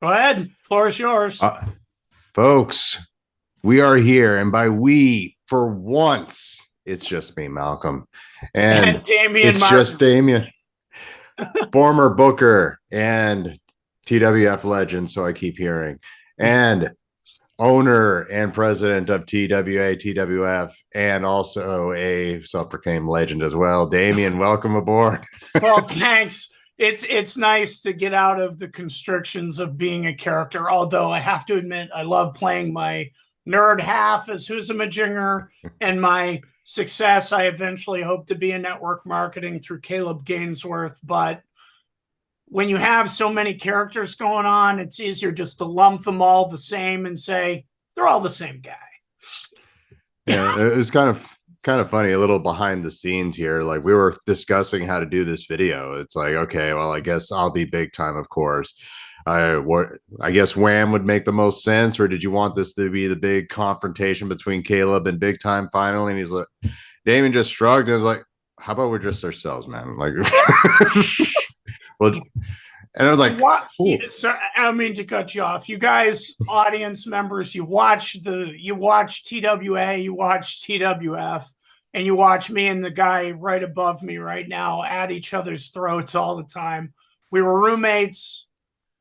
Go ahead. Floor is yours. Folks, we are here. And by we, for once, it's just me, Malcolm. And And Damian it's just Martin. Damian, former Booker and TWF legend. So I keep hearing. And owner and president of TWA, TWF, and also a self-proclaimed legend as well. Damian, welcome aboard. Well, thanks. It's nice to get out of the constrictions of being a character. Although I have to admit, I love playing my nerd half as Who's a Majinger, and my success. I eventually hope to be in network marketing through Caleb Gainsworth. But when you have so many characters going on, it's easier just to lump them all the same and say they're all the same guy. Yeah, it was kind of funny, a little behind the scenes here. Like we were discussing how to do this video. It's like, okay, well, I guess I'll be big time, of course. I guess Wham would make the most sense, or did you want this to be the big confrontation between Caleb and Big Time finally? And he's like, Damon just shrugged and was like, how about we're just ourselves, man? Like, well, and I was like, what? Sir, I don't mean to cut you off. You guys, audience members, you watch TWA, you watch TWF, and you watch me and the guy right above me right now at each other's throats all the time. We were roommates,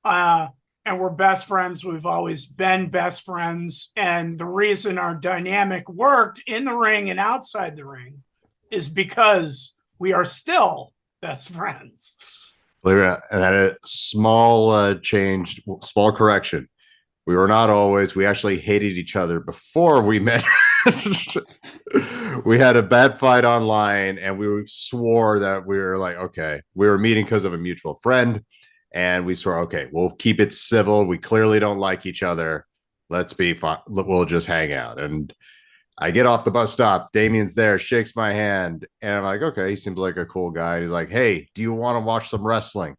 and we're best friends. We've always been best friends. And the reason our dynamic worked in the ring and outside the ring is because we are still best friends. Believe it or not, and that a small change, small correction. We were not always. We actually hated each other before we met. We had a bad fight online, and we swore that we were like, okay, we were meeting because of a mutual friend, and we swore, okay, we'll keep it civil. We clearly don't like each other. Let's be fine. We'll just hang out. And I get off the bus stop. Damian's there, shakes my hand, and I'm like, okay, he seems like a cool guy. And he's like, hey, do you want to watch some wrestling?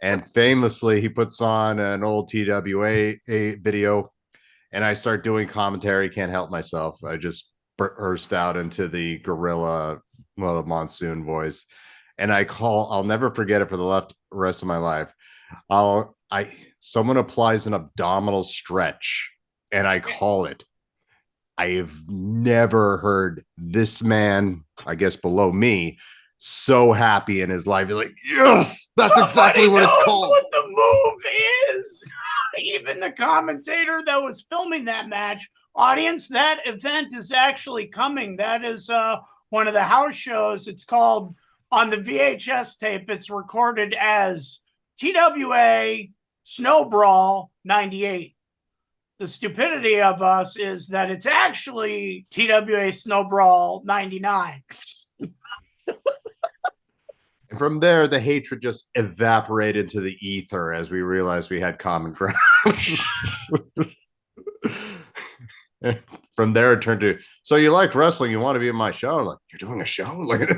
And famously, he puts on an old TWA video, and I start doing commentary. Can't help myself. I just burst out into the gorilla, well, the monsoon voice, and I'll never forget it for the rest of my life. Someone applies an abdominal stretch, and I call it. I've never heard this man, I guess below me, so happy in his life. He's like, yes, that's exactly what it's called. What the move is. Even the commentator that was filming that match, audience, that event is actually coming. That is one of the house shows. It's called, on the VHS tape, it's recorded as TWA Snow Brawl 98. The stupidity of us is that it's actually TWA Snow Brawl 99. And from there, the hatred just evaporated into the ether as we realized we had common ground. From there, it turned to, so you like wrestling? You want to be in my show? Like, you're doing a show? Like,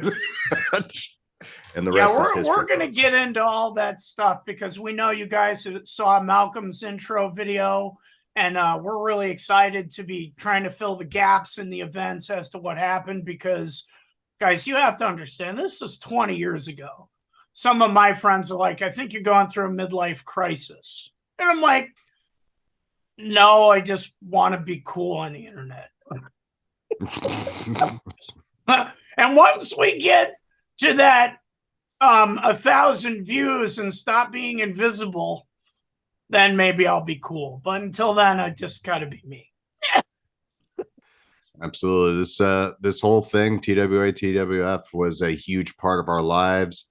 and the rest is history. We're going to get into all that stuff because we know you guys saw Malcolm's intro video. And we're really excited to be trying to fill the gaps in the events as to what happened because, guys, you have to understand, this is 20 years ago. Some of my friends are like, I think you're going through a midlife crisis. And I'm like, no, I just want to be cool on the internet. And once we get to that 1,000 views and stop being invisible, then maybe I'll be cool. But until then, I just got to be me. Absolutely. This whole thing, TWA, TWF, was a huge part of our lives.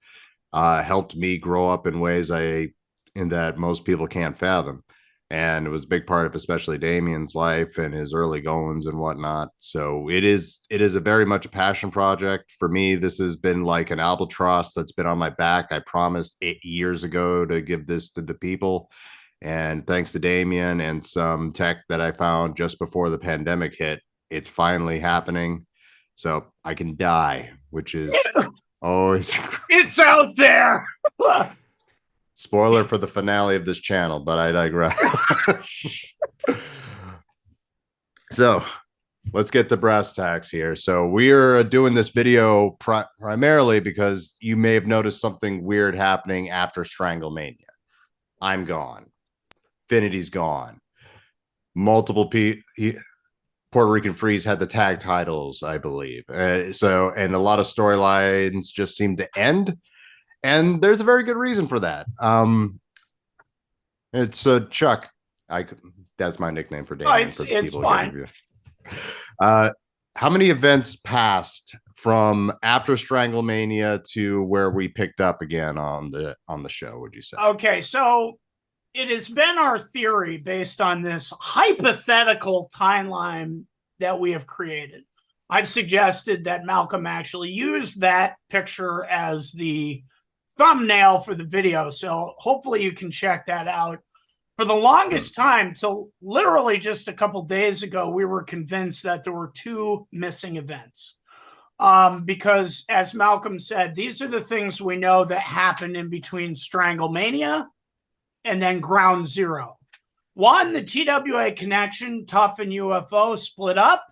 Helped me grow up in ways in that most people can't fathom. And it was a big part of especially Damian's life and his early goings and whatnot. So it is a very much a passion project. For me, this has been like an albatross that's been on my back. I promised 8 years ago to give this to the people. And thanks to Damian and some tech that I found just before the pandemic hit, it's finally happening. So I can die, which is always it's out there. Spoiler for the finale of this channel, but I digress. So let's get to brass tacks here. So we're doing this video primarily because you may have noticed something weird happening after Stranglemania. I'm gone. Infinity's gone. Multiple Puerto Rican Freeze had the tag titles, I believe. And a lot of storylines just seem to end. And there's a very good reason for that. It's Chuck. That's my nickname for Damian. It's fine. How many events passed from after Stranglemania to where we picked up again on the show, would you say? Okay, so it has been our theory based on this hypothetical timeline that we have created. I've suggested that Malcolm actually used that picture as the thumbnail for the video, so hopefully you can check that out. For the longest time, till literally just a couple days ago, we were convinced that there were 2 missing events. Because, as Malcolm said, these are the things we know that happened in between Stranglemania and then Ground Zero. One, the TWA connection, Tough and UFO split up,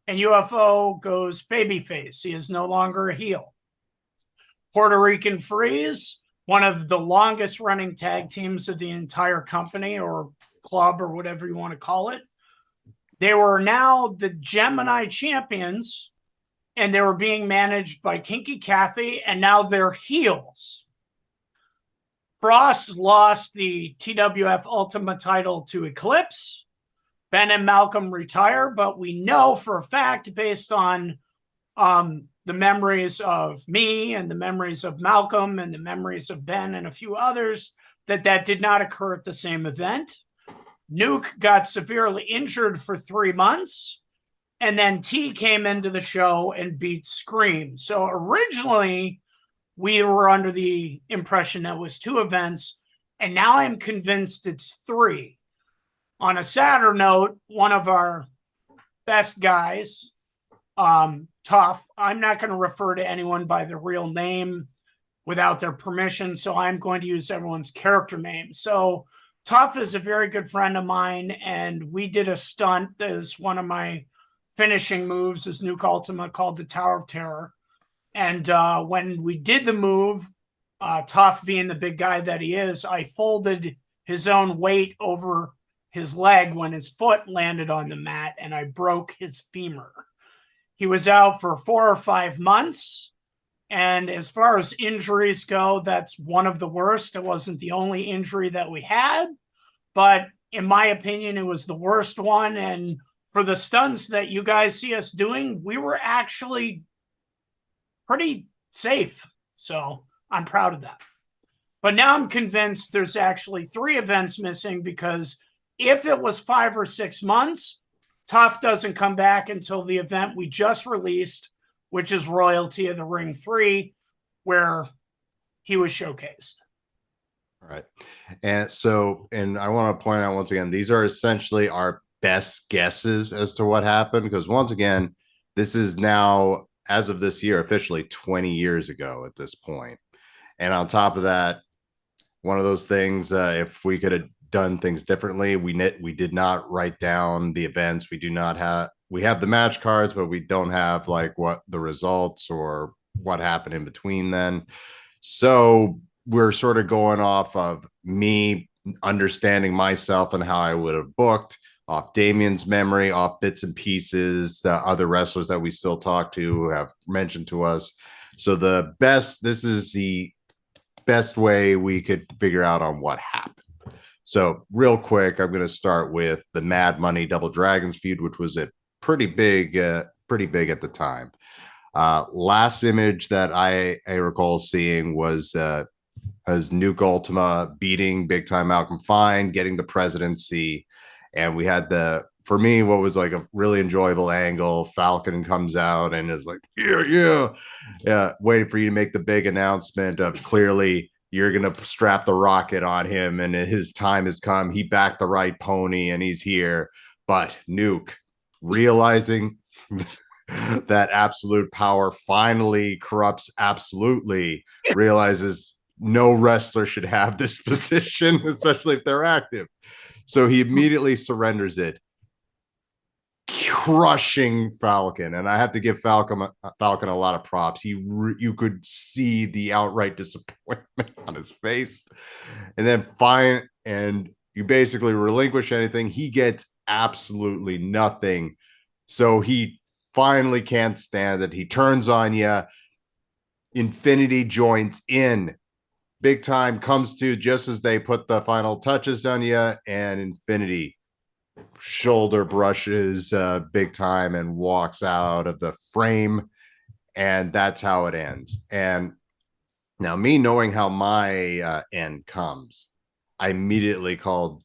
and UFO goes babyface. He is no longer a heel. Puerto Rican Freeze, one of the longest running tag teams of the entire company or club or whatever you want to call it. They were now the Gemini champions, and they were being managed by Kinky Kathy, and now they're heels. Frost lost the TWF Ultimate title to Eclipse. Ben and Malcolm retire, but we know for a fact, based on the memories of me and the memories of Malcolm and the memories of Ben and a few others, that did not occur at the same event. Nuke got severely injured for 3 months, and then T came into the show and beat Scream. So originally, we were under the impression that was 2 events, and now I'm convinced it's 3. On a sadder note, one of our best guys, Tough, I'm not going to refer to anyone by their real name without their permission, so I'm going to use everyone's character name. So Tough is a very good friend of mine, and we did a stunt as one of my finishing moves as Nuke Ultima called the Tower of Terror. And when we did the move, Tough being the big guy that he is, I folded his own weight over his leg when his foot landed on the mat, and I broke his femur. He was out for 4 or 5 months. And as far as injuries go, that's one of the worst. It wasn't the only injury that we had, but in my opinion, it was the worst one. And for the stunts that you guys see us doing, we were actually pretty safe. So I'm proud of that. But now I'm convinced there's actually 3 events missing, because if it was 5 or 6 months, Tough doesn't come back until the event we just released, which is Royalty of the Ring 3, where he was showcased. All right. And I want to point out once again, these are essentially our best guesses as to what happened, because once again, this is now, as of this year, officially 20 years ago at this point. And on top of that, one of those things, if we could have done things differently, we did not write down the events. We have the match cards, but we don't have like what the results or what happened in between then. So we're sort of going off of me understanding myself and how I would have booked, off Damian's memory, off bits and pieces, the other wrestlers that we still talk to have mentioned to us. So this is the best way we could figure out on what happened. So real quick, I'm going to start with the Mad Money Double Dragons feud, which was a pretty big at the time. Last image that I recall seeing was Nuke Ultima beating Big Time Malcolm Fine, getting the presidency. And we had for me, what was like a really enjoyable angle. Falcon comes out and is like, yeah, waiting for you to make the big announcement of clearly you're going to strap the rocket on him and his time has come. He backed the right pony and he's here. But Nuke, realizing that absolute power finally corrupts absolutely, realizes no wrestler should have this position, especially if they're active. So he immediately surrenders it, crushing Falcon. And I have to give Falcon a lot of props. You could see the outright disappointment on his face. And then You basically relinquish anything. He gets absolutely nothing. So he finally can't stand it. He turns on you. Infinity joins in. Big Time comes to just as they put the final touches on you, and Infinity shoulder brushes Big Time and walks out of the frame, and that's how it ends. And now, me knowing how my end comes, I immediately called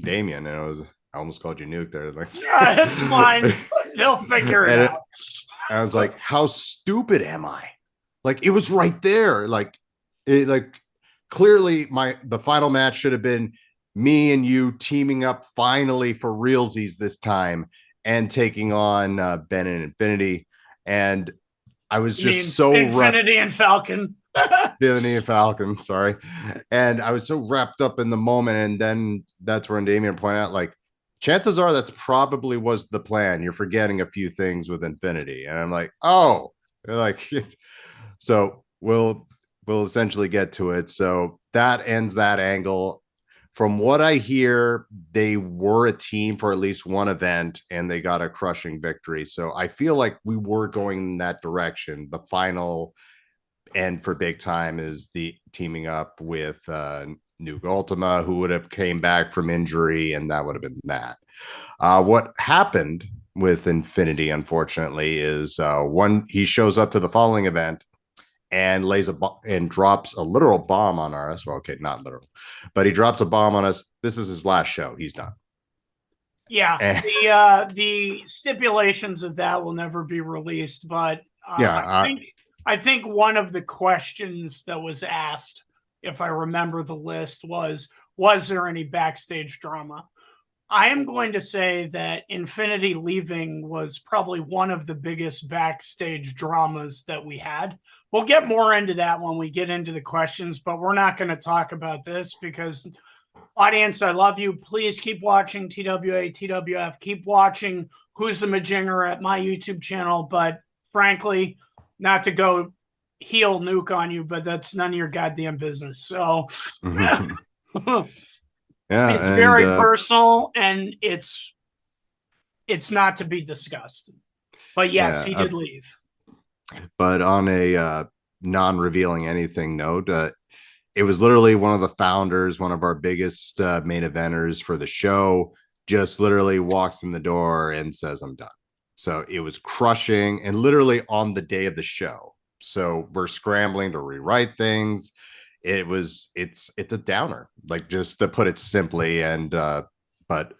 Damian, and I almost called you Nuke there. Like, Yeah, it's fine. They'll figure it out. I was like, how stupid am I? Like, it was right there. Like, clearly the final match should have been me and you teaming up finally for realsies this time and taking on Ben and Infinity. And I was just so Infinity and Falcon. Infinity and Falcon, sorry. And I was so wrapped up in the moment. And then that's when Damian pointed out, like, chances are that's probably was the plan. You're forgetting a few things with Infinity. And I'm like, oh, like, so we'll essentially get to it. So that ends that angle. From what I hear, they were a team for at least one event and they got a crushing victory. So I feel like we were going in that direction. The final end for Big Time is the teaming up with Nuke Ultima, who would have came back from injury, and that would have been that. What happened with Infinity, unfortunately, is he shows up to the following event and drops a literal bomb on us. Well, okay, not literal, but he drops a bomb on us. This is his last show. He's done. Yeah, the stipulations of that will never be released, but I think one of the questions that was asked, if I remember the list, was there any backstage drama? I am going to say that Infinity leaving was probably one of the biggest backstage dramas that we had. We'll get more into that when we get into the questions, but we're not going to talk about this because, audience, I love you. Please keep watching TWA, TWF. Keep watching Who's the Majinger at my YouTube channel. But frankly, not to go heel Nuke on you, but that's none of your goddamn business. So yeah, it's very personal and it's not to be discussed. But yes, he did leave. But on a non-revealing anything note, it was literally one of the founders, one of our biggest main eventers for the show, just literally walks in the door and says, I'm done. So it was crushing, and literally on the day of the show. So we're scrambling to rewrite things. It's a downer, like, just to put it simply. And but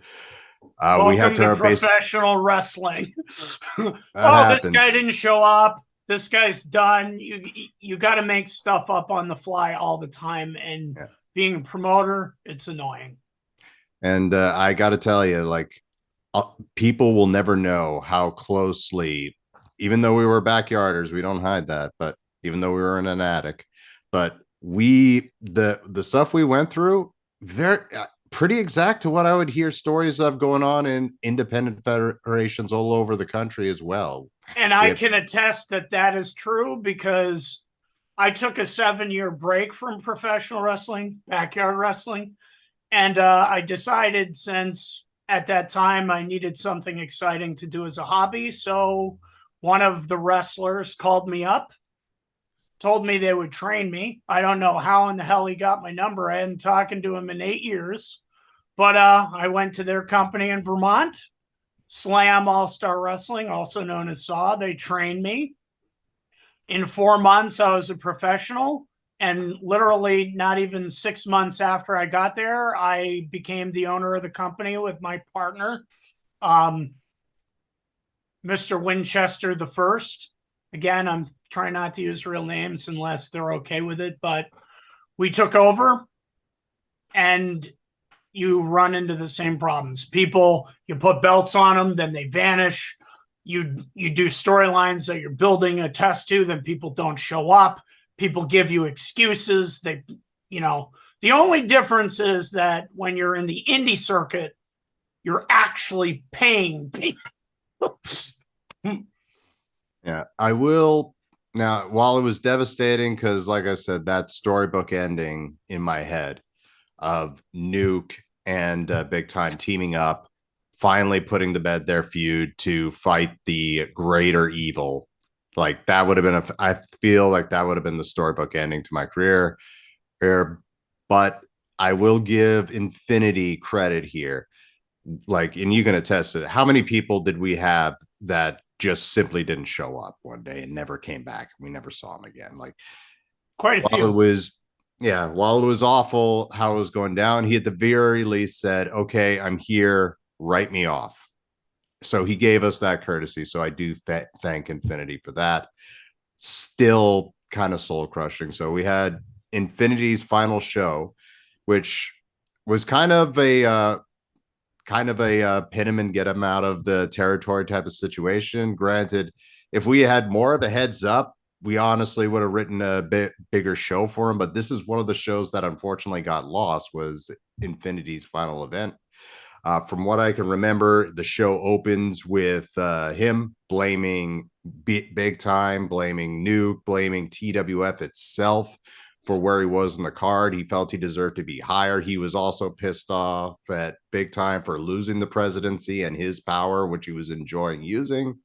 we had to professional wrestling. This guy didn't show up. This guy's done. You got to make stuff up on the fly all the time, and being a promoter, it's annoying. And I got to tell you, like, people will never know how closely, even though we were backyarders, we don't hide that, but even though we were in an attic, but the stuff we went through, very pretty exact to what I would hear stories of going on in independent federations all over the country as well. And I can attest that is true, because I took a 7-year break from professional wrestling, backyard wrestling. And I decided, since at that time I needed something exciting to do as a hobby. So one of the wrestlers called me up, told me they would train me. I don't know how in the hell he got my number. I hadn't talked to him in 8 years. But I went to their company in Vermont, Slam All-Star Wrestling, also known as SAW. They trained me. In 4 months, I was a professional. And literally not even 6 months after I got there, I became the owner of the company with my partner, Mr. Winchester the First. Again, I'm trying not to use real names unless they're okay with it. But we took over, and you run into the same problems. People, you put belts on them, then they vanish. You do storylines that you're building a test to, then people don't show up. People give you excuses. The only difference is that when you're in the indie circuit, you're actually paying people. Yeah, I will. Now, while it was devastating, because like I said, that storybook ending in my head, of Nuke and Big Time teaming up, finally putting to bed their feud to fight the greater evil. Like that would have been I feel like that would have been the storybook ending to my career here. But I will give Infinity credit here. Like, and you can attest to it. How many people did we have that just simply didn't show up one day and never came back? We never saw them again. Like, Quite a while it few. was, yeah, while it was awful how it was going down, he at the very least said, okay, I'm here, write me off. So he gave us that courtesy. So I do thank Infinity for that. Still kind of soul crushing. So we had Infinity's final show, which was kind of a pin him and get him out of the territory type of situation. Granted, if we had more of a heads up, we honestly would have written a bit bigger show for him. But this is one of the shows that unfortunately got lost, was Infinity's final event. From what I can remember, the show opens with him blaming Big Time, blaming Nuke, blaming TWF itself for where he was in the card. He felt he deserved to be higher. He was also pissed off at Big Time for losing the presidency and his power, which he was enjoying using.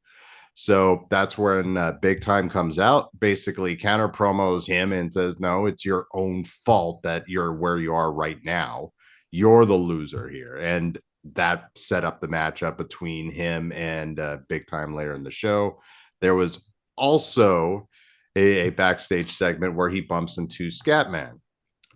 So that's when Big Time comes out, basically counter promos him and says, no, it's your own fault that you're where you are right now. You're the loser here. And that set up the matchup between him and Big Time later in the show. There was also a backstage segment where he bumps into Scatman,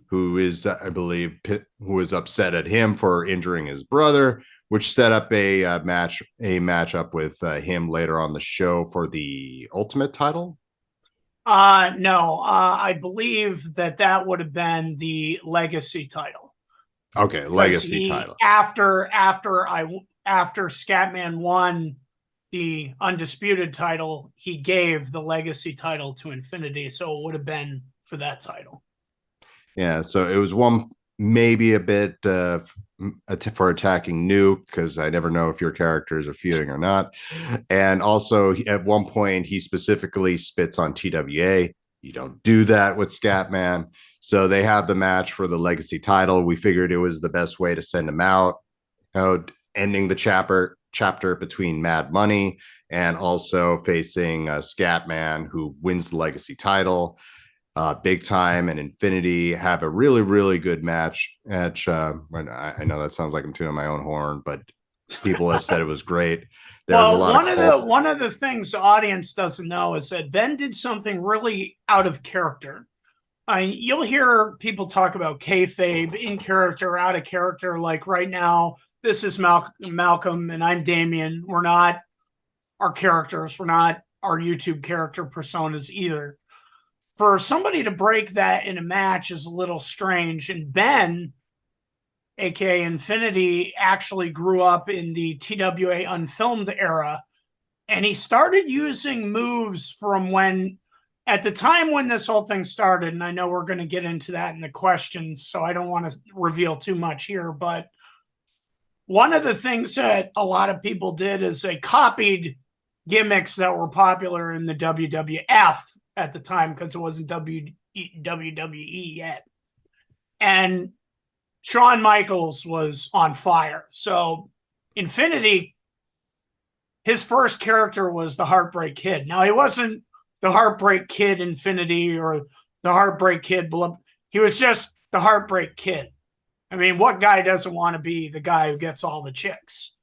who is, I believe, who is upset at him for injuring his brother, which set up a matchup with him later on the show for the Ultimate title. No, I believe that would have been the Legacy title. Okay, Legacy title. After Scatman won the Undisputed title, he gave the Legacy title to Infinity, so it would have been for that title. Yeah, so it was one maybe a bit for attacking Nuke, because I never know if your characters are feuding or not. And also at one point he specifically spits on TWA. You don't do that with Scatman. So they have the match for the Legacy title. We figured it was the best way to send him out, ending the chapter between Mad Money and also facing Scatman, who wins the Legacy title. Big Time and Infinity have a really, really good match. I know that sounds like I'm tooting my own horn, but people have said it was great. One of the things the audience doesn't know is that Ben did something really out of character. You'll hear people talk about kayfabe, in character, out of character. Like right now, this is Malcolm and I'm Damian. We're not our characters. We're not our YouTube character personas either. For somebody to break that in a match is a little strange. And Ben, aka Infinity, actually grew up in the TWA Unfilmed era. And he started using moves from when, at the time when this whole thing started, and I know we're going to get into that in the questions, so I don't want to reveal too much here, but one of the things that a lot of people did is they copied gimmicks that were popular in the WWF at the time, because it wasn't WWE yet. And Shawn Michaels was on fire. So Infinity, his first character was the Heartbreak Kid. Now, he wasn't the Heartbreak Kid Infinity or the Heartbreak Kid. He was just the Heartbreak Kid. I mean, what guy doesn't want to be the guy who gets all the chicks?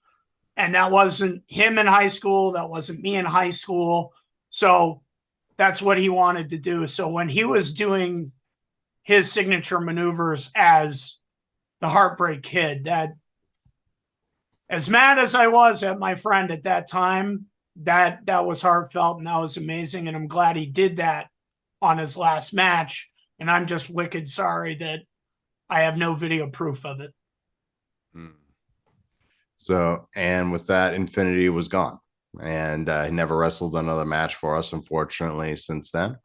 And that wasn't him in high school. That wasn't me in high school. So that's what he wanted to do. So when he was doing his signature maneuvers as the Heartbreak Kid, that, as mad as I was at my friend at that time, that was heartfelt and that was amazing. And I'm glad he did that on his last match. And I'm just wicked sorry that I have no video proof of it. So, and with that, Infinity was gone. And he never wrestled another match for us, unfortunately, since then.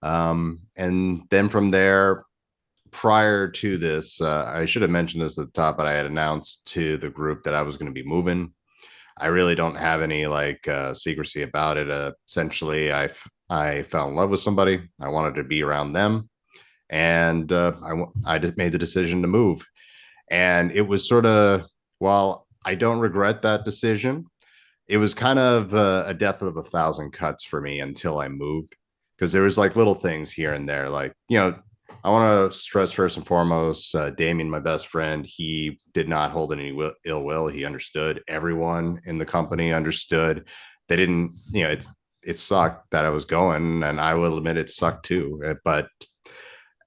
And then from there, prior to this, I should have mentioned this at the top, but I had announced to the group that I was going to be moving. I really don't have any secrecy about it. Essentially, I fell in love with somebody. I wanted to be around them, and I just made the decision to move. And it was sort of, while I don't regret that decision, it was kind of a death of a thousand cuts for me until I moved, because there was like little things here and there, like, I want to stress first and foremost, Damian, my best friend, he did not hold any ill will. He understood. Everyone in the company understood. They didn't, it sucked that I was going, and I will admit it sucked too. But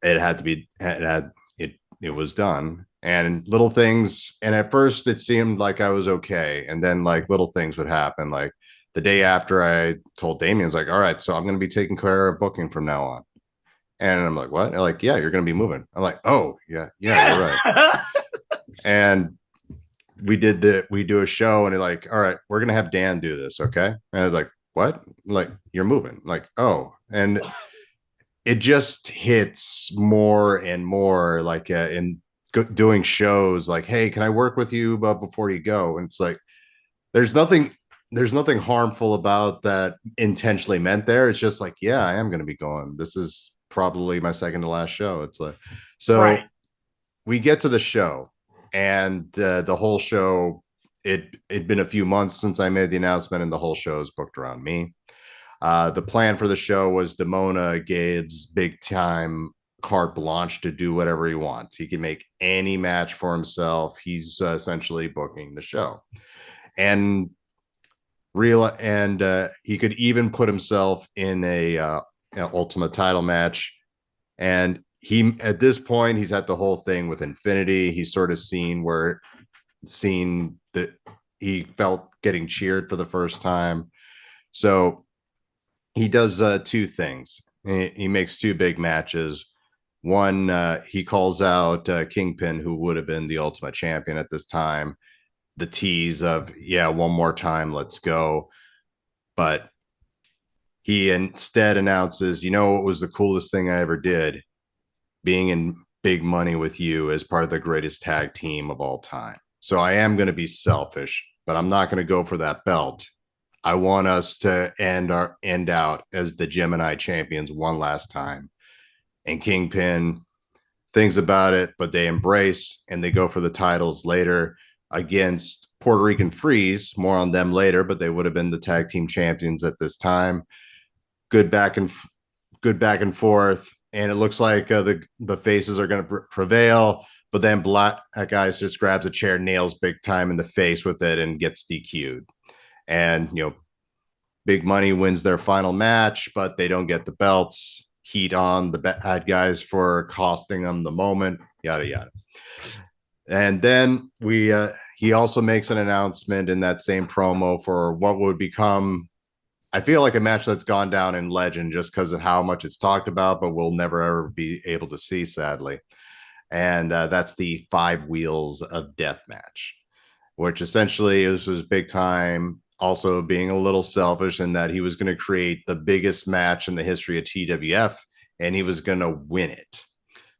it had to be, it was done. And little things, and at first it seemed like I was okay, and then like little things would happen. Like the day after, I told Damian, like, all right, so I'm going to be taking care of booking from now on. And I'm like, what? They're like, yeah, you're going to be moving. I'm like, oh, yeah, you're right. And we do a show, and they're like, all right, we're going to have Dan do this. Okay. And I was like, what? Like, you're moving. Like, oh. And it just hits more and more, like in doing shows, like, hey, can I work with you before you go? And it's like, there's nothing harmful about that intentionally meant there. It's just like, yeah, I am going to be going. This is probably my second to last show. It's like, so Right. we get to the show, and the whole show, it'd been a few months since I made the announcement, and the whole show is booked around me. The plan for the show was Damona Gade's big time carte blanche to do whatever he wants. He can make any match for himself. He's essentially booking the show. And he could even put himself in an ultimate title match. And he, at this point, he's at the whole thing with Infinity. He's sort of seen that he felt getting cheered for the first time. So he does two things. He makes two big matches. One, he calls out Kingpin, who would have been the Ultimate Champion at this time. The tease of, yeah, one more time, let's go. But he instead announces, what was the coolest thing I ever did? Being in big money with you as part of the greatest tag team of all time. So I am going to be selfish, but I'm not going to go for that belt. I want us to end out as the Gemini champions one last time. And Kingpin thinks about it, but they embrace, and they go for the titles later against Puerto Rican Freeze. More on them later, but they would have been the tag team champions at this time. Good back and forth, and it looks like the faces are going to prevail. But then Black Guys just grabs a chair, nails Big Time in the face with it, and gets DQ'd. And Big Money wins their final match, but they don't get the belts. Heat on the bad guys for costing them the moment. Yada yada. And then he also makes an announcement in that same promo for what would become, I feel like, a match that's gone down in legend just because of how much it's talked about, but we'll never ever be able to see, sadly. And that's the 5 Wheels of Death match, which essentially this was Big Time also being a little selfish in that he was going to create the biggest match in the history of TWF, and he was going to win it.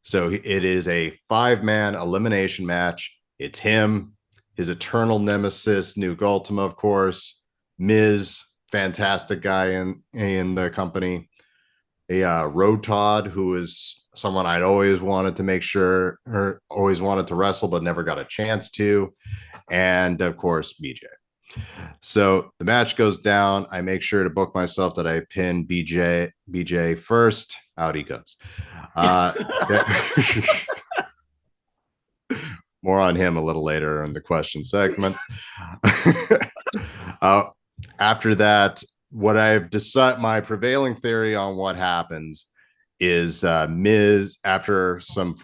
So it is a 5-man elimination match. It's him, his eternal nemesis, Nuke Ultima, of course, Miz, fantastic guy in the company, a Road Todd, who is someone I'd always wanted to make sure, or always wanted to wrestle, but never got a chance to, and of course, BJ. So the match goes down. I make sure to book myself that I pin BJ first. Out he goes. More on him a little later in the question segment. After that, what I've decided, my prevailing theory on what happens is Miz, after some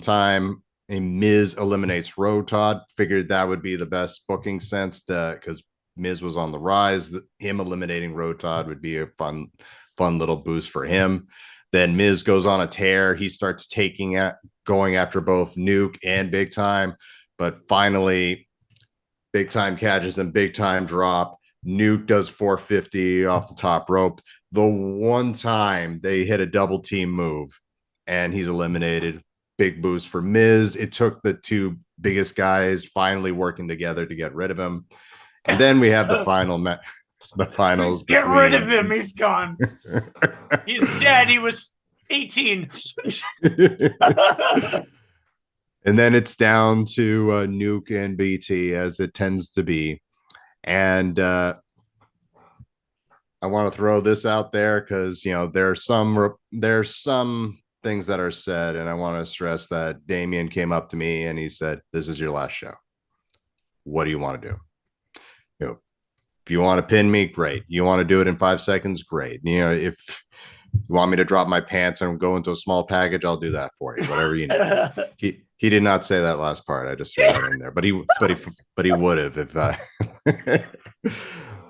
time, Miz eliminates Road Todd. Figured that would be the best booking sense because Miz was on the rise. Him eliminating Road Todd would be a fun little boost for him. Then Miz goes on a tear. He starts going after both Nuke and Big Time, but finally Big Time catches him. Big Time drop. Nuke does 450 off the top rope. The one time they hit a double team move, and he's eliminated. Big boost for Miz. It took the two biggest guys finally working together to get rid of him. And then we have the finals. Get rid of him. He's gone. He's dead. He was 18. And then it's down to Nuke and BT, as it tends to be. And I want to throw this out there because, you know, there's some things that are said, and I want to stress that Damian came up to me and he said, "This is your last show. What do you want to do? You know, if you want to pin me, great. You want to do it in 5 seconds, great. You know, if you want me to drop my pants and go into a small package, I'll do that for you. Whatever you need." He did not say that last part. I just threw that in there, but he would have if I.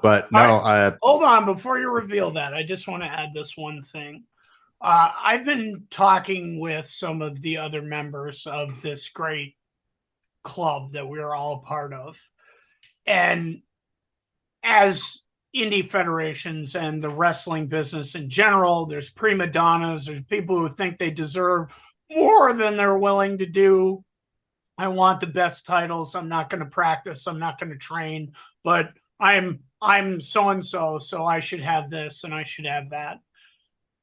But no, hold on before you reveal that. I just want to add this one thing. I've been talking with some of the other members of this great club that we're all a part of, and as indie federations and the wrestling business in general, there's prima donnas, there's people who think they deserve more than they're willing to do. I want the best titles. I'm not going to practice. I'm not going to train, but I'm so-and-so, so I should have this and I should have that.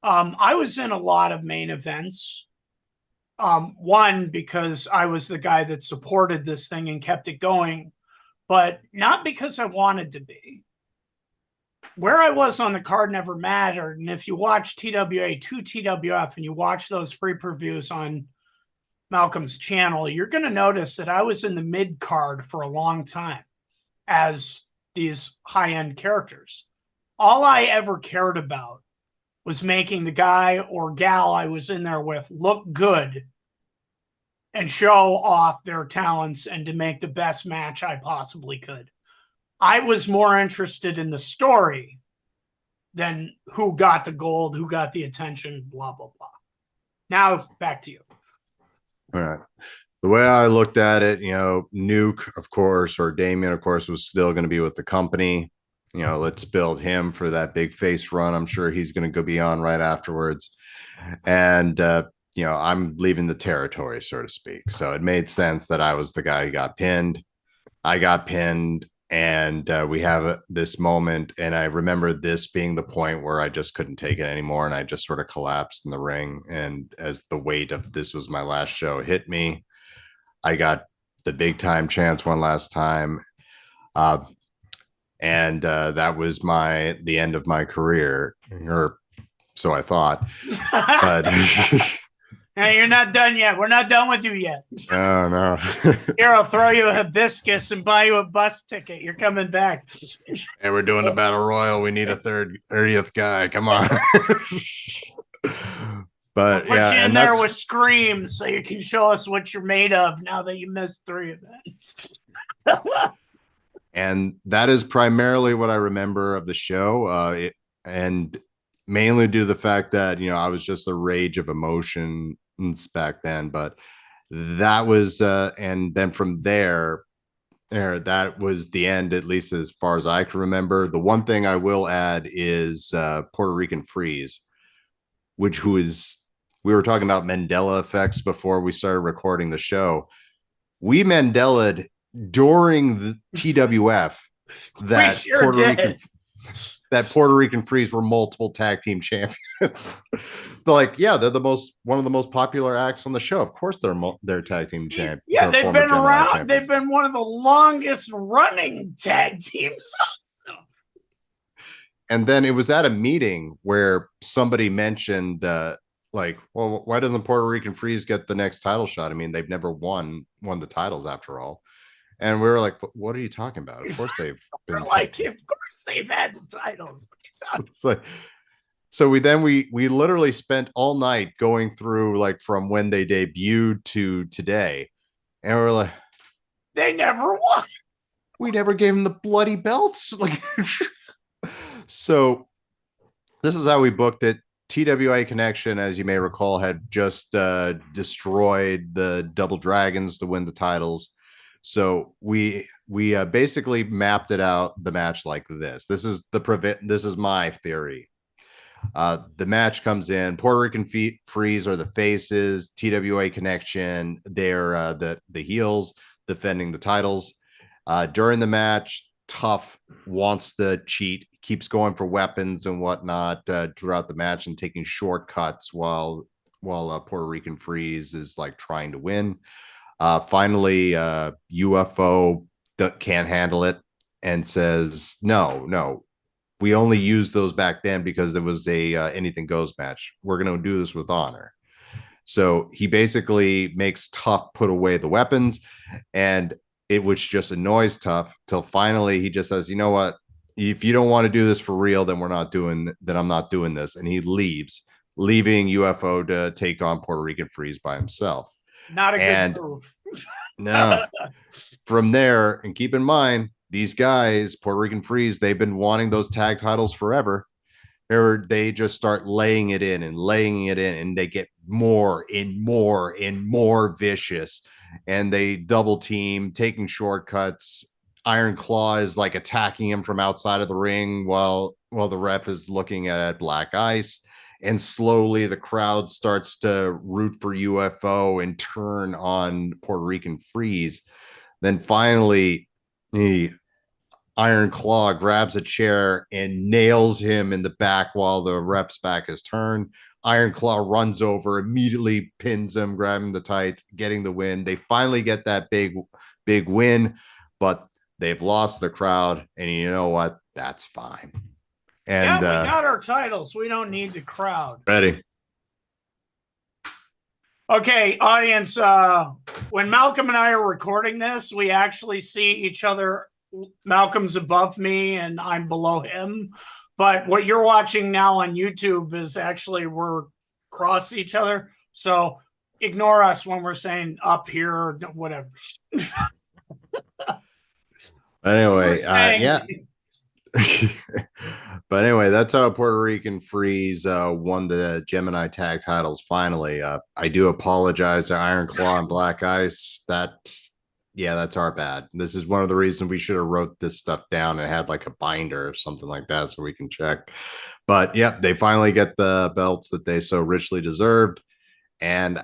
I was in a lot of main events. One, because I was the guy that supported this thing and kept it going, but not because I wanted to be. Where I was on the card never mattered. And if you watch TWA to TWF and you watch those free previews on Malcolm's channel, you're going to notice that I was in the mid card for a long time as these high-end characters. All I ever cared about was making the guy or gal I was in there with look good and show off their talents and to make the best match I possibly could. I was more interested in the story than who got the gold, who got the attention, blah, blah, blah. Now, back to you. All right. The way I looked at it, you know, Nuke, of course, or Damian, of course, was still going to be with the company. You know, let's build him for that big face run. I'm sure he's going to go beyond right afterwards. And, you know, I'm leaving the territory, so to speak. So it made sense that I was the guy who got pinned. I got pinned, and we have this moment. And I remember this being the point where I just couldn't take it anymore. And I just sort of collapsed in the ring. And as the weight of this was my last show hit me, I got the big time chance one last time. And that was the end of my career, or so I thought. But hey, you're not done yet. We're not done with you yet. Oh no. Here, I'll throw you a hibiscus and buy you a bus ticket. You're coming back. And we're doing the battle royal. We need a 30th guy. Come on. But I'll yeah, put you in there with screams so you can show us what you're made of now that you missed 3 events. And that is primarily what I remember of the show. And mainly due to the fact that, you know, I was just a rage of emotions back then. But that was, and then from there, that was the end, at least as far as I can remember. The one thing I will add is Puerto Rican Freeze, we were talking about Mandela effects before we started recording the show. We Mandela'd during the TWF that Puerto Rican Freeze were multiple tag team champions. They're like, yeah, they're one of the most popular acts on the show. Of course, they're tag team champions. Yeah, they've been around. Champions. They've been one of the longest running tag teams. And then it was at a meeting where somebody mentioned, like, well, why doesn't Puerto Rican Freeze get the next title shot? I mean, they've never won the titles after all. And we were like, what are you talking about? Of course they've been like, of course they've had the titles. It's like, so we literally spent all night going through, like, from when they debuted to today. And we're like, they never won. We never gave them the bloody belts. Like, so this is how we booked it. TWA Connection, as you may recall, had just destroyed the Double Dragons to win the titles. So we basically mapped it out, the match, like this. This is my theory. The match comes in. Puerto Rican Freeze are the faces. TWA Connection, they're the heels defending the titles. During the match, Tough wants to cheat, keeps going for weapons and whatnot throughout the match and taking shortcuts while Puerto Rican Freeze is like trying to win. Finally, UFO can't handle it and says, no, we only used those back then because there was a anything goes match. We're going to do this with honor. So he basically makes Tough put away the weapons, and which just annoys Tough till finally he just says, you know what? If you don't want to do this for real, then I'm not doing this. And he leaves, leaving UFO to take on Puerto Rican Freeze by himself. Not a good move. No. From there, and keep in mind, these guys, Puerto Rican Freeze, they've been wanting those tag titles forever. They just start laying it in, and they get more and more and more vicious, and they double team, taking shortcuts. Iron Claw is like attacking him from outside of the ring while the ref is looking at Black Ice. And slowly the crowd starts to root for UFO and turn on Puerto Rican Freeze. Then finally, Iron Claw grabs a chair and nails him in the back while the ref's back is turned. Iron Claw runs over, immediately pins him, grabbing the tights, getting the win. They finally get that big win, but they've lost the crowd. And you know what? That's fine. And yeah, we got our titles. We don't need the crowd. Ready. Okay, audience, when Malcolm and I are recording this, we actually see each other. Malcolm's above me and I'm below him. But what you're watching now on YouTube is actually we're across each other. So ignore us when we're saying up here or whatever. Anyway, yeah. But anyway, that's how Puerto Rican Freeze won the Gemini tag titles finally. I do apologize to Iron Claw and Black Ice. That's our bad. This is one of the reasons we should have wrote this stuff down and had like a binder or something like that so we can check. But yeah, they finally get the belts that they so richly deserved. And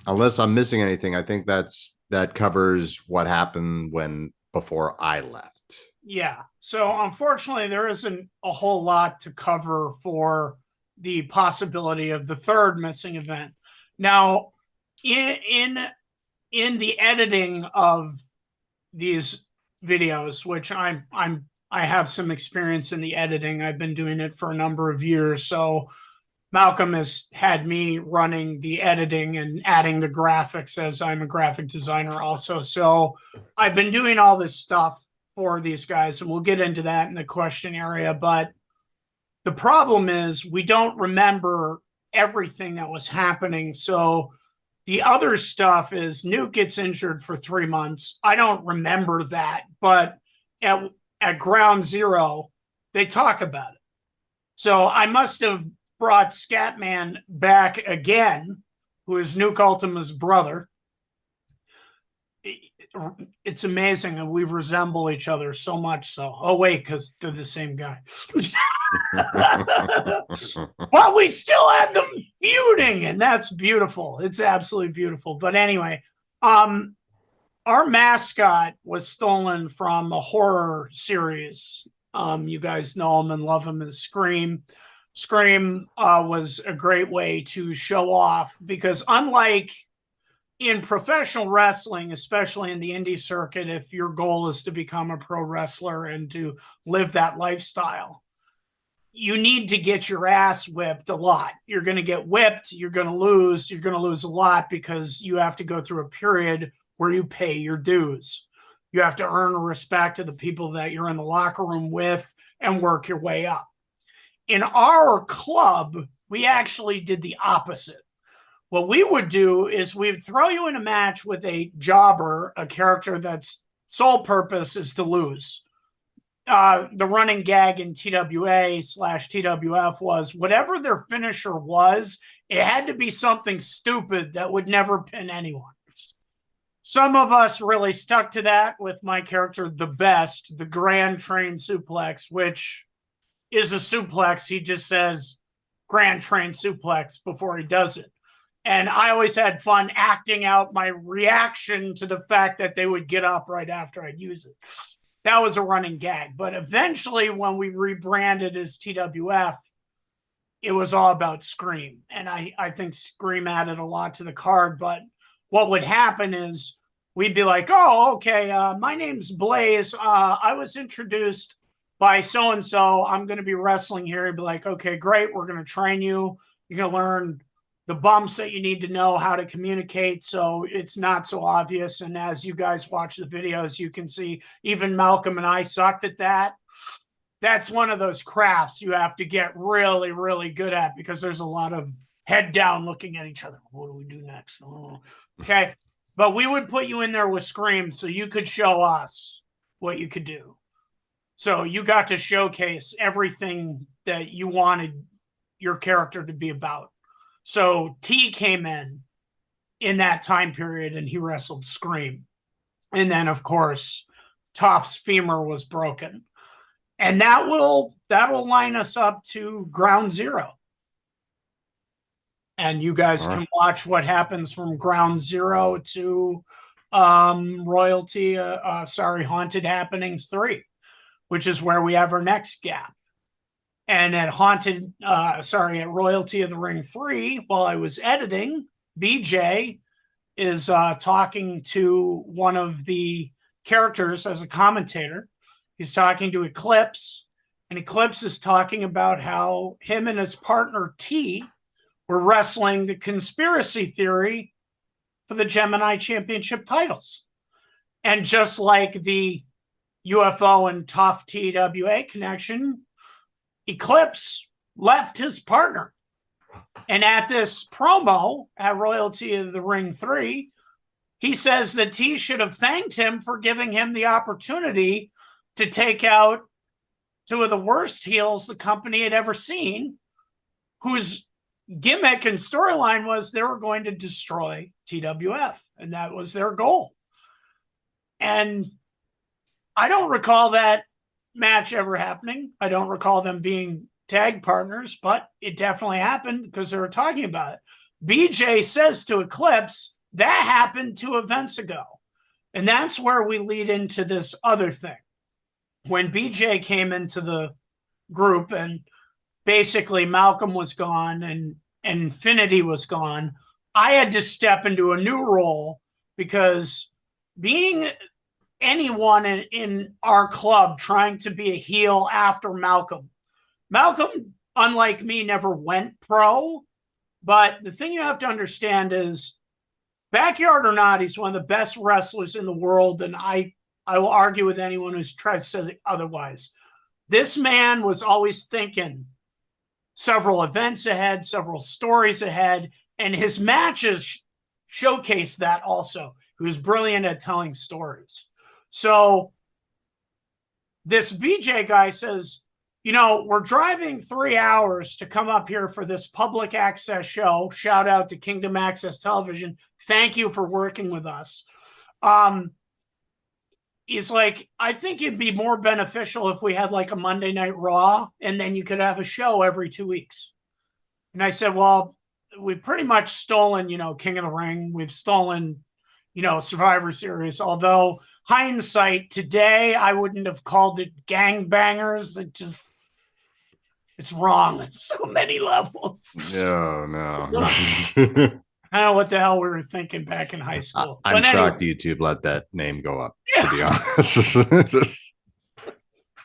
unless I'm missing anything, I think that covers what happened before I left. Yeah. So unfortunately, there isn't a whole lot to cover for the possibility of the third missing event. Now, in the editing of these videos, which I have some experience in the editing. I've been doing it for a number of years. So Malcolm has had me running the editing and adding the graphics, as I'm a graphic designer also. So I've been doing all this stuff for these guys, and we'll get into that in the question area. But the problem is we don't remember everything that was happening. So the other stuff is Nuke gets injured for 3 months. I don't remember that, but at Ground Zero, they talk about it. So I must have brought Scatman back again, who is Nuke Ultima's brother. It's amazing, and we resemble each other so much so. Oh, wait, because they're the same guy. But we still have them feuding, and that's beautiful. It's absolutely beautiful. But anyway, our mascot was stolen from a horror series. You guys know him and love him as Scream. Scream was a great way to show off, because unlike in professional wrestling, especially in the indie circuit, if your goal is to become a pro wrestler and to live that lifestyle, you need to get your ass whipped a lot. You're going to get whipped. You're going to lose. You're going to lose a lot because you have to go through a period where you pay your dues. You have to earn respect of the people that you're in the locker room with and work your way up. In our club, we actually did the opposite. What we would do is we would throw you in a match with a jobber, a character that's sole purpose is to lose. The running gag in TWA/TWF was whatever their finisher was, it had to be something stupid that would never pin anyone. Some of us really stuck to that with my character, the best, the Grand Train Suplex, which is a suplex. He just says Grand Train Suplex before he does it. And I always had fun acting out my reaction to the fact that they would get up right after I'd use it. that was a running gag. But eventually, when we rebranded as TWF, it was all about Scream. And I think Scream added a lot to the card. But what would happen is we'd be like, oh, okay, my name's Blaze. I was introduced by so-and-so. I'm going to be wrestling here. He'd be like, okay, great. We're going to train you. You're going to learn the bumps that you need to know how to communicate so it's not so obvious. And as you guys watch the videos, you can see even Malcolm and I sucked at that. That's one of those crafts you have to get really, really good at because there's a lot of head down looking at each other. What do we do next? Oh. Okay. But we would put you in there with Scream so you could show us what you could do. So you got to showcase everything that you wanted your character to be about. So T came in that time period and he wrestled Scream. And then, of course, Toph's femur was broken. And that'll line us up to Ground Zero. And you guys can watch what happens from Ground Zero to Haunted Happenings 3, which is where we have our next gap. And at Royalty of the Ring 3, while I was editing, BJ is talking to one of the characters as a commentator. He's talking to Eclipse, and Eclipse is talking about how him and his partner T were wrestling the conspiracy theory for the Gemini Championship titles. And just like the UFO and Toph TWA connection, Eclipse left his partner. And at this promo at Royalty of the Ring 3, he says that T should have thanked him for giving him the opportunity to take out two of the worst heels the company had ever seen, whose gimmick and storyline was they were going to destroy TWF, and that was their goal. And I don't recall that match ever happening. I don't recall them being tag partners, but it definitely happened because they were talking about it. BJ says to Eclipse, that happened 2 events ago. And that's where we lead into this other thing. When BJ came into the group and basically Malcolm was gone and Infinity was gone, I had to step into a new role because being anyone in our club trying to be a heel after Malcolm, unlike me, never went pro. But the thing you have to understand is, backyard or not, he's one of the best wrestlers in the world. And I will argue with anyone who tries to say otherwise. This man was always thinking several events ahead, several stories ahead, and his matches showcase that also. He was brilliant at telling stories. So this BJ guy says, we're driving 3 hours to come up here for this public access show. Shout out to Kingdom Access Television. Thank you for working with us. He's like, I think it'd be more beneficial if we had like a Monday Night Raw, and then you could have a show every 2 weeks. And I said, well, we've pretty much stolen, King of the Ring. We've stolen, Survivor Series. Although hindsight, today I wouldn't have called it gangbangers. It's wrong on so many levels. No. I don't know what the hell we were thinking back in high school. I'm shocked YouTube let that name go up, to be honest.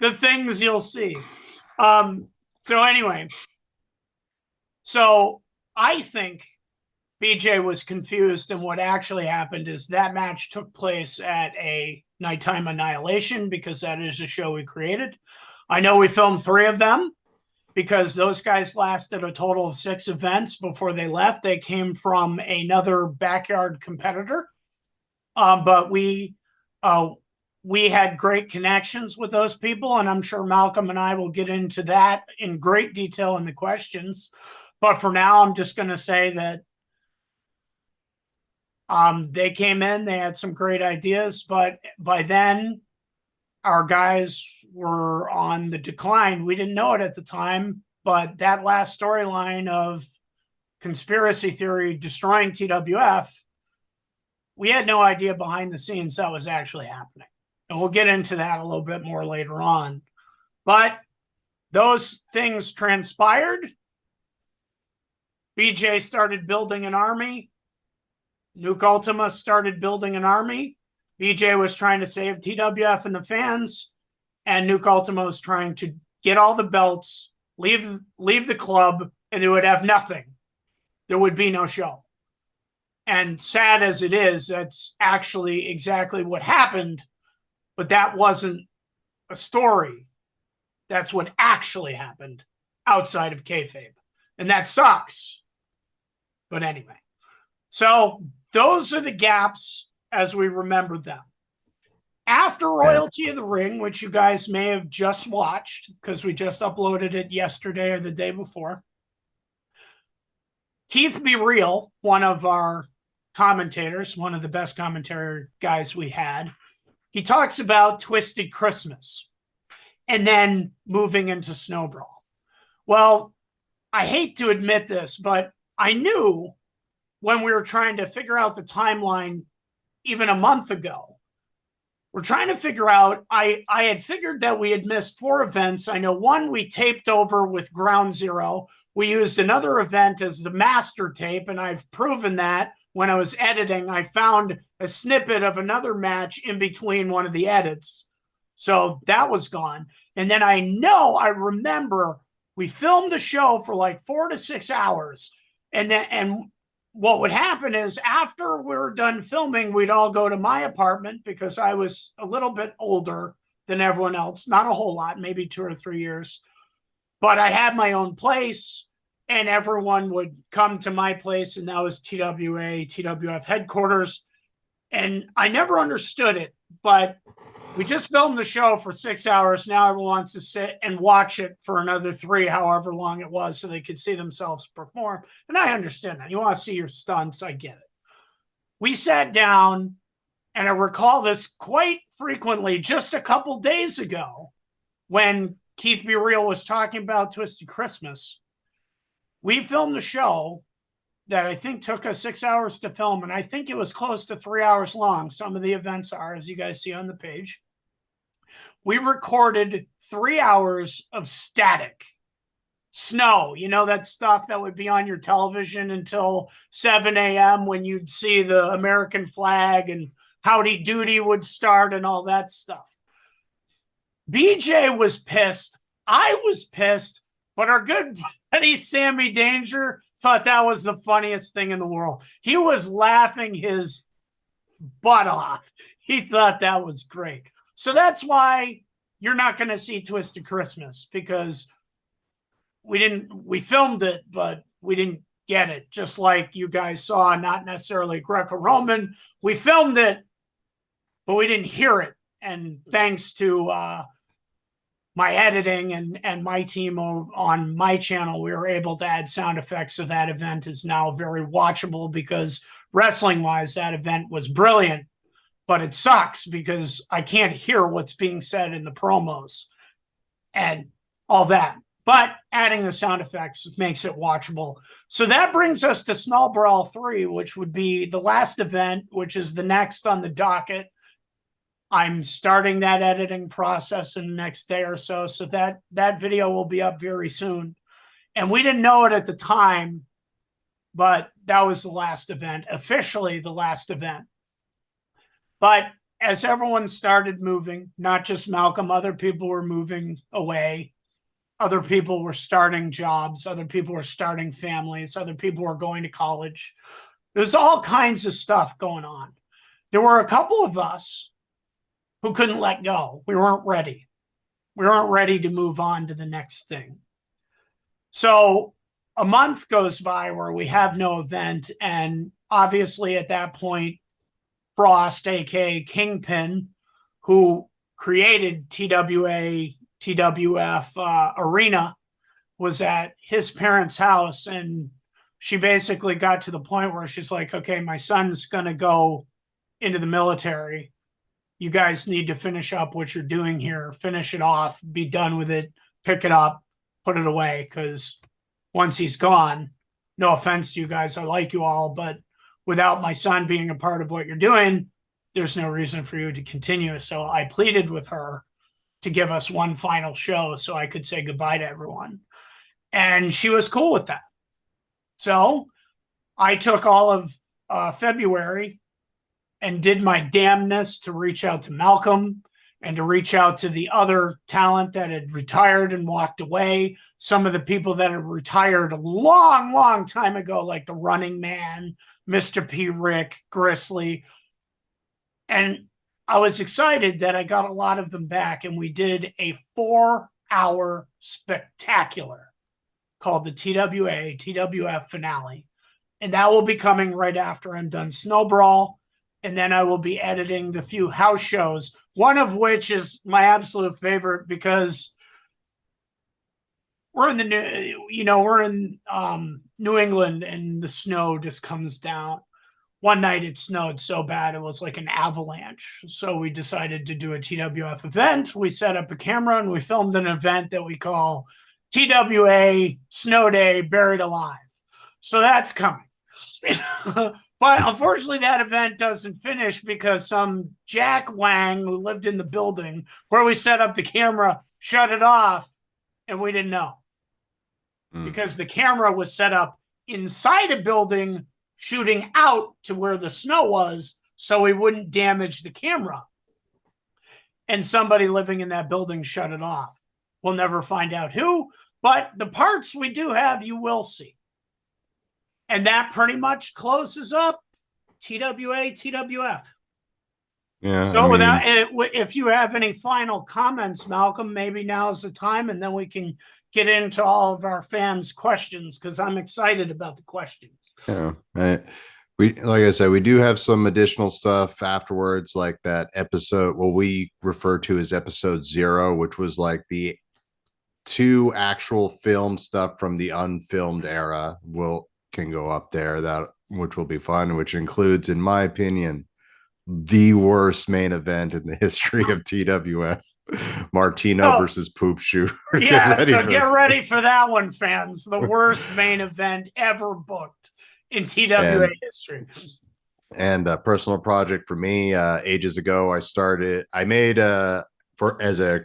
The things you'll see. So anyway, so I think BJ was confused, and what actually happened is that match took place at a Nighttime Annihilation because that is a show we created. I know we filmed 3 of them because those guys lasted a total of 6 events before they left. They came from another backyard competitor. But we had great connections with those people, and I'm sure Malcolm and I will get into that in great detail in the questions. But for now, I'm just going to say that they came in, they had some great ideas, but by then our guys were on the decline. We didn't know it at the time, but that last storyline of conspiracy theory destroying TWF, we had no idea behind the scenes that was actually happening. And we'll get into that a little bit more later on. But those things transpired. BJ started building an army. Nuke Ultima started building an army. BJ was trying to save TWF and the fans, and Nuke Ultima was trying to get all the belts, leave the club, and they would have nothing. There would be no show. And sad as it is, that's actually exactly what happened, but that wasn't a story. That's what actually happened outside of kayfabe. And that sucks. But anyway, so those are the gaps as we remember them. After Royalty of the Ring, which you guys may have just watched because we just uploaded it yesterday or the day before, Keith Be Real, one of our commentators, one of the best commentary guys we had, he talks about Twisted Christmas and then moving into Snow Brawl. Well, I hate to admit this, but I knew when we were trying to figure out the timeline even a month ago, we're trying to figure out, I had figured that we had missed 4 events. I know one we taped over with Ground Zero. We used another event as the master tape, and I've proven that when I was editing, I found a snippet of another match in between one of the edits. So that was gone. And then I remember we filmed the show for like 4 to 6 hours. And what would happen is after we were done filming, we'd all go to my apartment because I was a little bit older than everyone else. Not a whole lot, maybe 2 or 3 years. But I had my own place, and everyone would come to my place, and that was TWF headquarters. And I never understood it, but we just filmed the show for 6 hours. Now everyone wants to sit and watch it for another 3, however long it was, so they could see themselves perform. And I understand that. You want to see your stunts. I get it. We sat down, and I recall this quite frequently just a couple days ago when Keith Be Real was talking about Twisted Christmas. We filmed a show that I think took us 6 hours to film, and I think it was close to 3 hours long. Some of the events are, as you guys see on the page. We recorded 3 hours of static snow, that stuff that would be on your television until 7 a.m. when you'd see the American flag and Howdy Doody would start and all that stuff. BJ was pissed. I was pissed. But our good buddy Sammy Danger thought that was the funniest thing in the world. He was laughing his butt off. He thought that was great. So that's why you're not going to see Twisted Christmas, because we filmed it, but we didn't get it. Just like you guys saw, not necessarily Greco-Roman. We filmed it, but we didn't hear it. And thanks to my editing and my team on my channel, we were able to add sound effects. So that event is now very watchable, because wrestling wise, that event was brilliant, but it sucks because I can't hear what's being said in the promos and all that. But adding the sound effects makes it watchable. So that brings us to Snow Brawl 3, which would be the last event, which is the next on the docket. I'm starting that editing process in the next day or so. So that video will be up very soon. And we didn't know it at the time, but that was the last event, officially the last event. But as everyone started moving, not just Malcolm, other people were moving away. Other people were starting jobs. Other people were starting families. Other people were going to college. There's all kinds of stuff going on. There were a couple of us who couldn't let go. We weren't ready. We weren't ready to move on to the next thing. So a month goes by where we have no event. And obviously at that point, Frost, aka Kingpin, who created TWF Arena, was at his parents' house. And she basically got to the point where she's like, okay, my son's going to go into the military. You guys need to finish up what you're doing here, finish it off, be done with it, pick it up, put it away. Because once he's gone, no offense to you guys, I like you all, but without my son being a part of what you're doing, there's no reason for you to continue. So I pleaded with her to give us one final show so I could say goodbye to everyone. And she was cool with that. So I took all of February and did my damnness to reach out to Malcolm and to reach out to the other talent that had retired and walked away. Some of the people that had retired a long, long time ago, like the Running Man, Mr. P. Rick, Grizzly. And I was excited that I got a lot of them back, and we did a 4-hour spectacular called the TWF finale. And that will be coming right after I'm done Snow Brawl. And then I will be editing the few house shows, one of which is my absolute favorite because we're in New England, and the snow just comes down. One night it snowed so bad it was like an avalanche. So we decided to do a TWF event. We set up a camera and we filmed an event that we call TWA Snow Day Buried Alive. So that's coming. But unfortunately, that event doesn't finish because some Jack Wang who lived in the building where we set up the camera shut it off, and we didn't know. Because the camera was set up inside a building shooting out to where the snow was so we wouldn't damage the camera. And somebody living in that building shut it off. We'll never find out who, but the parts we do have, you will see. And that pretty much closes up TWA, TWF. Yeah. So if you have any final comments, Malcolm, maybe now's the time, and then we can get into all of our fans' questions because I'm excited about the questions. Yeah. Like I said, we do have some additional stuff afterwards, like that episode, what we refer to as episode 0, which was like the 2 actual film stuff from the unfilmed era can go up there, which will be fun, which includes, in my opinion, the worst main event in the history of TWF. Martino versus Poop Shoe. Yeah, get ready for that one, fans. The worst main event ever booked in TWA history. And a personal project for me, ages ago, I made as a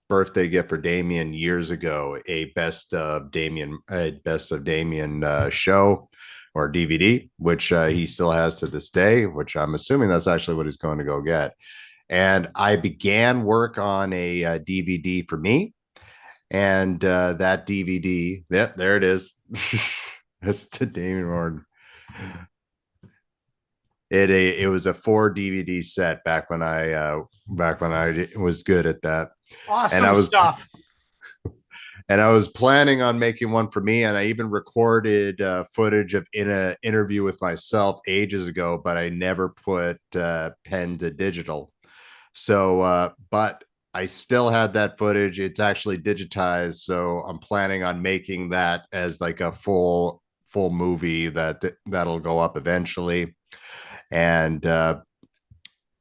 birthday gift for Damian years ago, a best of Damian show or DVD, which he still has to this day, which I'm assuming that's actually what he's going to go get. And I began work on a DVD for me, and that DVD, there it is. That's to Damian Martin. It was a 4 DVD set back when I was good at that. Awesome stuff. And I was planning on making one for me, and I even recorded footage of in an interview with myself ages ago, but I never put pen to digital. So, but I still had that footage. It's actually digitized, so I'm planning on making that as like a full movie that'll go up eventually. And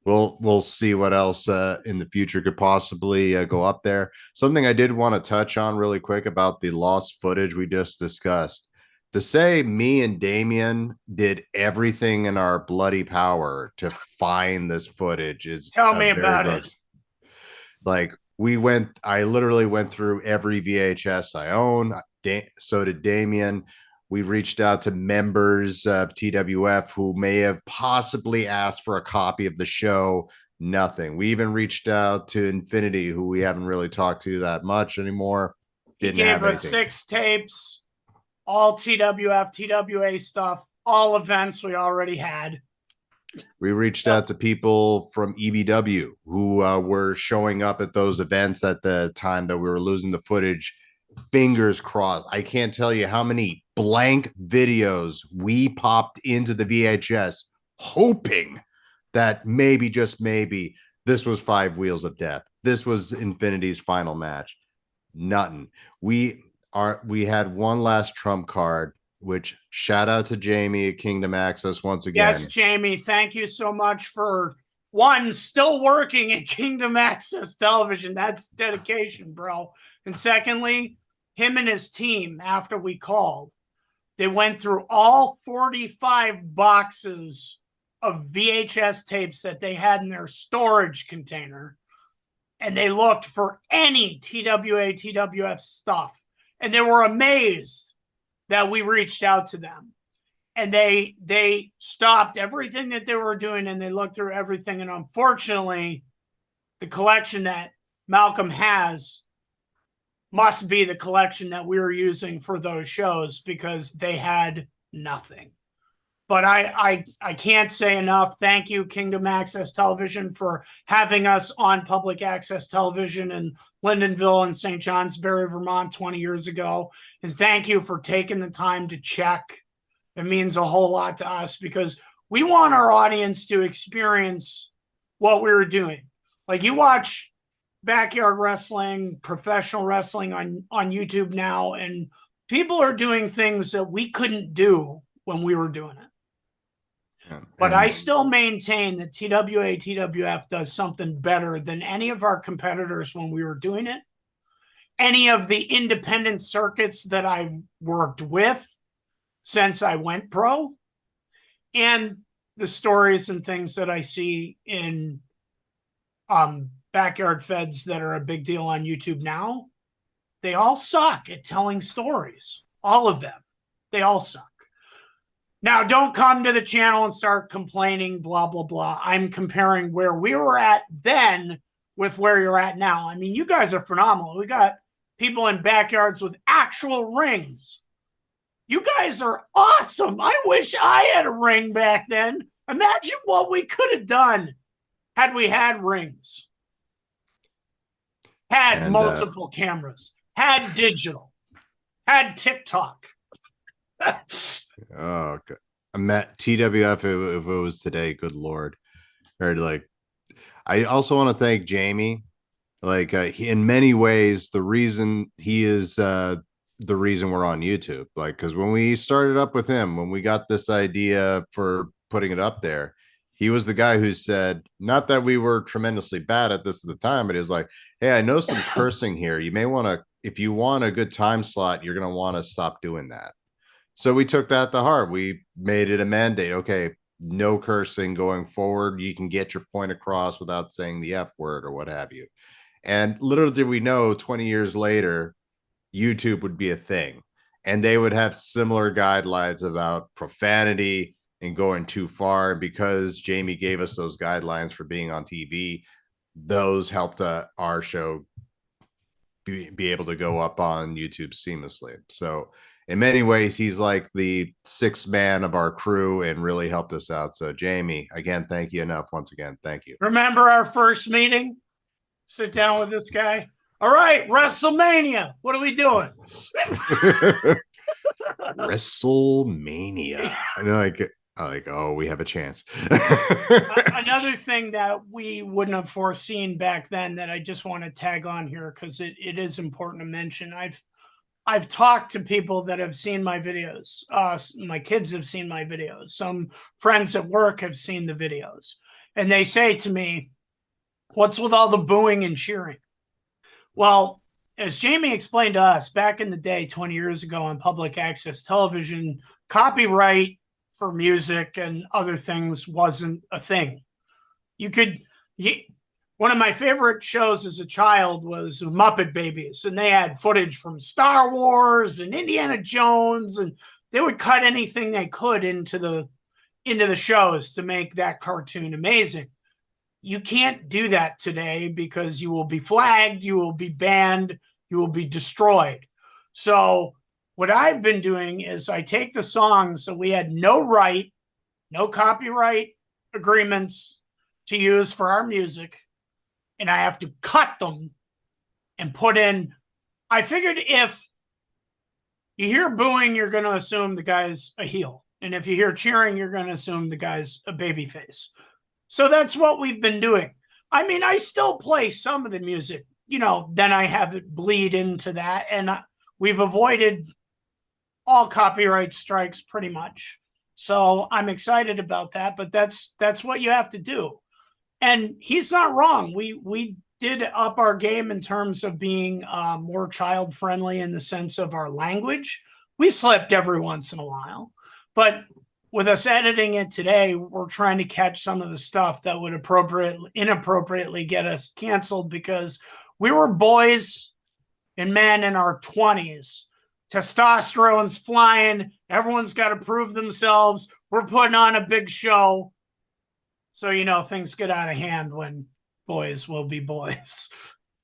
we'll see what else in the future could possibly go up there. Something I did want to touch on really quick about the lost footage we just discussed. To say me and Damian did everything in our bloody power to find this footage is tell me about it. Like I literally went through every VHS I own. So did Damian. We reached out to members of TWF who may have possibly asked for a copy of the show. Nothing. We even reached out to Infinity, who we haven't really talked to that much anymore. He gave us 6 tapes, all TWF, TWA stuff, all events we already had. We reached out to people from EBW who were showing up at those events at the time that we were losing the footage. Fingers crossed. I can't tell you how many blank videos we popped into the VHS hoping that maybe, just maybe, this was 5 Wheels of Death. This was Infinity's final match. Nothing. We had one last trump card, which shout out to Jamie at Kingdom Access once again. Yes, Jamie, thank you so much for still working at Kingdom Access Television. That's dedication, bro. And secondly, him and his team, after we called, they went through all 45 boxes of VHS tapes that they had in their storage container, and they looked for any TWA, TWF stuff. And they were amazed that we reached out to them. And they stopped everything that they were doing and they looked through everything. And unfortunately, the collection that Malcolm has must be the collection that we were using for those shows, because they had nothing. But I can't say enough. Thank you, Kingdom Access Television, for having us on public access television in Lyndonville and St. Johnsbury, Vermont 20 years ago. And thank you for taking the time to check. It means a whole lot to us, because we want our audience to experience what we were doing. Like, you watch backyard wrestling, professional wrestling on YouTube now, and people are doing things that we couldn't do when we were doing it. But I still maintain that TWA, TWF does something better than any of our competitors when we were doing it. Any of the independent circuits that I've worked with since I went pro, and the stories and things that I see in backyard feds that are a big deal on YouTube now, they all suck at telling stories. All of them. They all suck. Now, don't come to the channel and start complaining, blah, blah, blah. I'm comparing where we were at then with where you're at now. I mean, you guys are phenomenal. We got people in backyards with actual rings. You guys are awesome. I wish I had a ring back then. Imagine what we could have done had we had rings, had multiple cameras, had digital, had TikTok. Oh, I met TWF if it was today. Good Lord. Or like, I also want to thank Jamie. Like, in many ways, the reason he is the reason we're on YouTube. Like, because when we started up with him, when we got this idea for putting it up there, he was the guy who said, not that we were tremendously bad at this at the time, but he was like, hey, I know some cursing here. You may want to, if you want a good time slot, you're going to want to stop doing that. So we took that to heart. We made it a mandate. Okay, no cursing going forward. You can get your point across without saying the F word or what have you. And little did we know, 20 years later, YouTube would be a thing. And they would have similar guidelines about profanity and going too far. And because Jamie gave us those guidelines for being on TV, those helped our show be able to go up on YouTube seamlessly. So in many ways, he's like the sixth man of our crew and really helped us out. So Jamie, again, thank you enough. Once again, thank you. Remember our first meeting? Sit down with this guy. All right, WrestleMania. What are we doing? WrestleMania. And like, oh, we have a chance. Another thing that we wouldn't have foreseen back then that I just want to tag on here, because it is important to mention. I've talked to people that have seen my videos. My kids have seen my videos. Some friends at work have seen the videos. And they say to me, what's with all the booing and cheering? Well, as Jamie explained to us back in the day, 20 years ago on public access television, copyright for music and other things wasn't a thing. One of my favorite shows as a child was Muppet Babies, and they had footage from Star Wars and Indiana Jones, and they would cut anything they could into the shows to make that cartoon amazing. You can't do that today because you will be flagged, you will be banned, you will be destroyed. So what I've been doing is I take the songs that we had no copyright agreements to use for our music, and I have to cut them and put in. I figured if you hear booing, you're going to assume the guy's a heel. And if you hear cheering, you're going to assume the guy's a babyface. So that's what we've been doing. I mean, I still play some of the music, then I have it bleed into that. And we've avoided all copyright strikes pretty much. So I'm excited about that, but that's what you have to do. And he's not wrong. We did up our game in terms of being more child friendly in the sense of our language. We slipped every once in a while, but with us editing it today, we're trying to catch some of the stuff that would inappropriately get us canceled, because we were boys and men in our 20s. Testosterone's flying. Everyone's got to prove themselves. We're putting on a big show. So, things get out of hand when boys will be boys.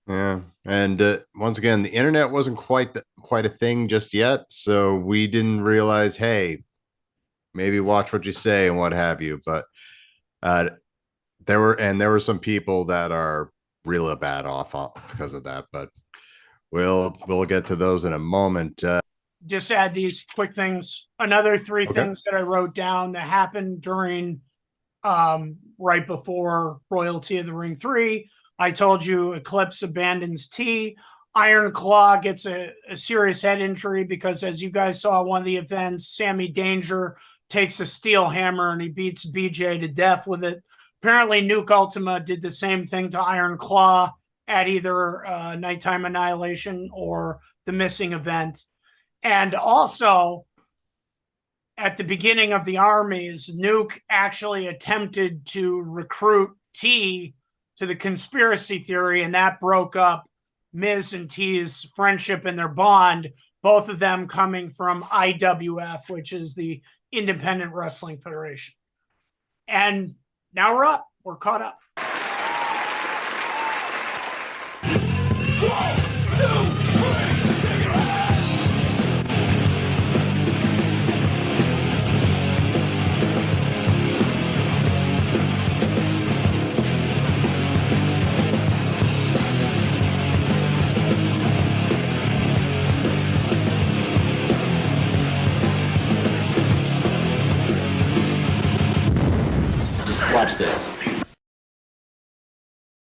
Yeah. And once again, the internet wasn't quite a thing just yet. So we didn't realize, hey, maybe watch what you say and what have you. But there were some people that are really bad off because of that. But we'll get to those in a moment. Just add these quick things. Another three Okay. things that I wrote down that happened during right before Royalty of the Ring 3. I told you Eclipse abandons T. Iron Claw gets a serious head injury because, as you guys saw one of the events, Sammy Danger takes a steel hammer and he beats BJ to death with it. Apparently, Nuke Ultima did the same thing to Iron Claw at either Nighttime Annihilation or the Missing event. And also, at the beginning of the armies, Nuke actually attempted to recruit T to the conspiracy theory, and that broke up Miz and T's friendship and their bond, both of them coming from IWF, which is the Independent Wrestling Federation. And now we're up. We're caught up. Watch this.